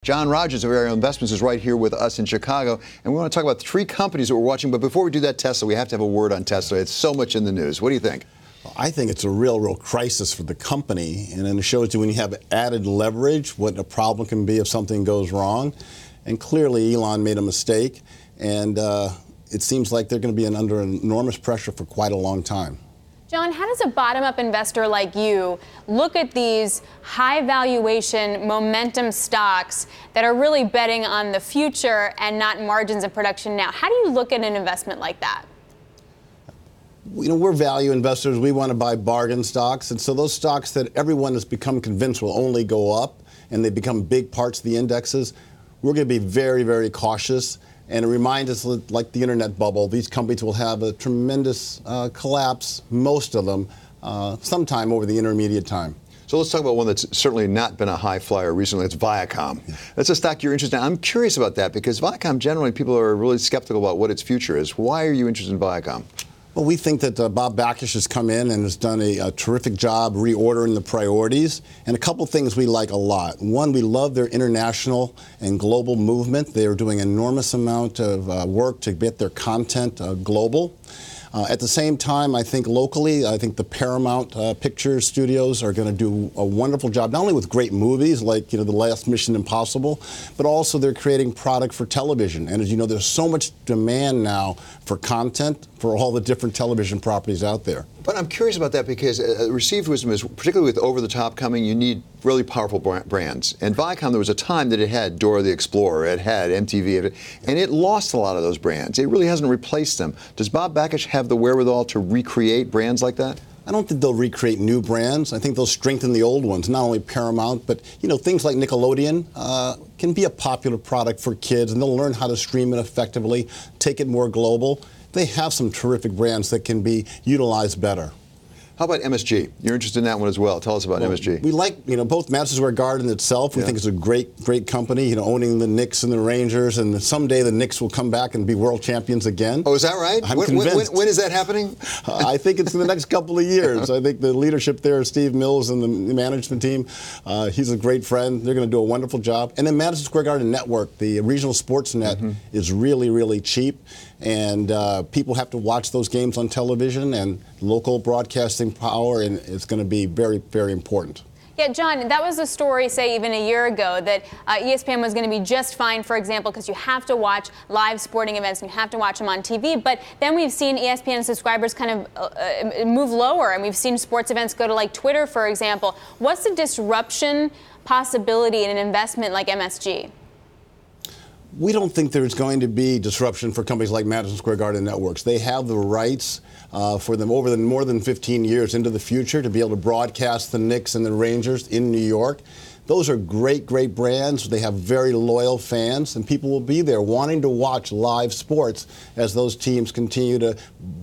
John Rogers of Ariel Investments is right here with us in Chicago, and we want to talk about three companies that we're watching. But before we do that, Tesla, we have to have a word on Tesla. It's so much in the news. What do you think? I think it's a real crisis for the company, and then it shows you when you have added leverage what a problem can be if something goes wrong. And clearly Elon made a mistake, and it seems like they're going to be under enormous pressure for quite a long time. John, how does a bottom-up investor like you look at these high valuation momentum stocks that are really betting on the future and not margins of production now? How do you look at an investment like that? You know, we're value investors. We want to buy bargain stocks. And so those stocks that everyone has become convinced will only go up and they become big parts of the indexes, we're going to be very, very cautious. And it reminds us, like the internet bubble, these companies will have a tremendous collapse, most of them, sometime over the intermediate time. So let's talk about one that's certainly not been a high flyer recently. It's Viacom. That's a stock you're interested in. I'm curious about that because Viacom, generally, people are really skeptical about what its future is. Why are you interested in Viacom? Well, we think that Bob Bakish has come in and has done a terrific job reordering the priorities. And a couple things we like a lot. One, we love their international and global movement. They are doing an enormous amount of work to get their content global. At the same time, I think locally, I think the Paramount Pictures studios are going to do a wonderful job, not only with great movies like, The Last Mission Impossible, but also they're creating product for television. And as you know, there's so much demand now for content for all the different television properties out there. But I'm curious about that because received wisdom is, particularly with over-the-top coming, you need really powerful brands. And Viacom, there was a time that it had Dora the Explorer, it had MTV, and it lost a lot of those brands. It really hasn't replaced them. Does Bob Bakish have the wherewithal to recreate brands like that? I don't think they'll recreate new brands. I think they'll strengthen the old ones, not only Paramount, but things like Nickelodeon can be a popular product for kids, and they'll learn how to stream it effectively, take it more global. They have some terrific brands that can be utilized better. How about MSG? You're interested in that one as well. Tell us about MSG. We like, both Madison Square Garden itself. We think it's a great company, owning the Knicks and the Rangers, and someday the Knicks will come back and be world champions again. Oh, is that right? I'm convinced. When is that happening? I think it's in the next couple of years. I think the leadership there, Steve Mills and the management team, he's a great friend. They're going to do a wonderful job. And then Madison Square Garden Network, the regional sports net, is really, really cheap. And people have to watch those games on television, and local broadcasting power, and it's going to be very, very important. Yeah, John, that was a story, say, even a year ago, that ESPN was going to be just fine, for example, because you have to watch live sporting events and you have to watch them on TV. But then we've seen ESPN subscribers kind of move lower, and we've seen sports events go to, like, Twitter, for example. What's the disruption possibility in an investment like MSG? We don't think there's going to be disruption for companies like Madison Square Garden Networks. They have the rights for them over more than 15 years into the future to be able to broadcast the Knicks and the Rangers in New York. Those are great brands. They have very loyal fans, and people will be there wanting to watch live sports as those teams continue to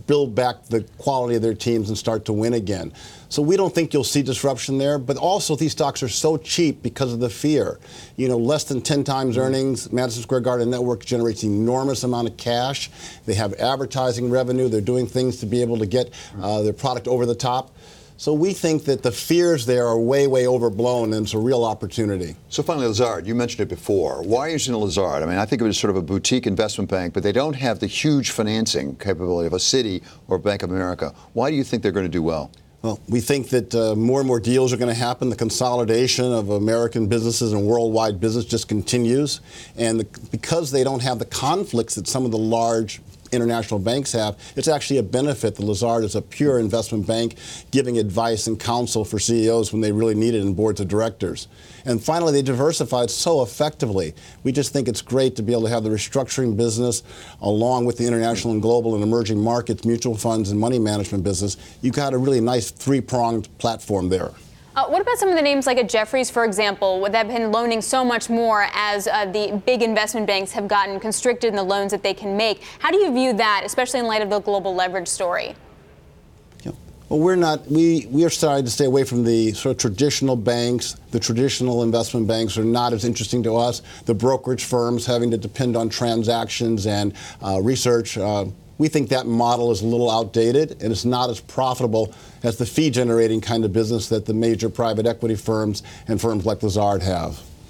build back the quality of their teams and start to win again. So we don't think you'll see disruption there, but also these stocks are so cheap because of the fear. Less than 10 times earnings. Madison Square Garden Network generates an enormous amount of cash. They have advertising revenue. They're doing things to be able to get their product over the top. So we think that the fears there are way, way overblown, and it's a real opportunity. So finally, Lazard, you mentioned it before. Why are you using Lazard? I mean, I think of it as sort of a boutique investment bank, but they don't have the huge financing capability of a Citi or Bank of America. Why do you think they're going to do well? Well, we think that more and more deals are going to happen. The consolidation of American businesses and worldwide business just continues. And because they don't have the conflicts that some of the large international banks have, it's actually a benefit. The Lazard is a pure investment bank giving advice and counsel for CEOs when they really need it in boards of directors. And finally, they diversified so effectively. We just think it's great to be able to have the restructuring business along with the international and global and emerging markets, mutual funds, and money management business. You've got a really nice three-pronged platform there. What about some of the names like a Jefferies, for example, that have been loaning so much more as the big investment banks have gotten constricted in the loans that they can make? How do you view that, especially in light of the global leverage story? Well, we are starting to stay away from the sort of traditional banks. The traditional investment banks are not as interesting to us. The brokerage firms having to depend on transactions and research. We think that model is a little outdated, and it's not as profitable as the fee-generating kind of business that the major private equity firms and firms like Lazard have.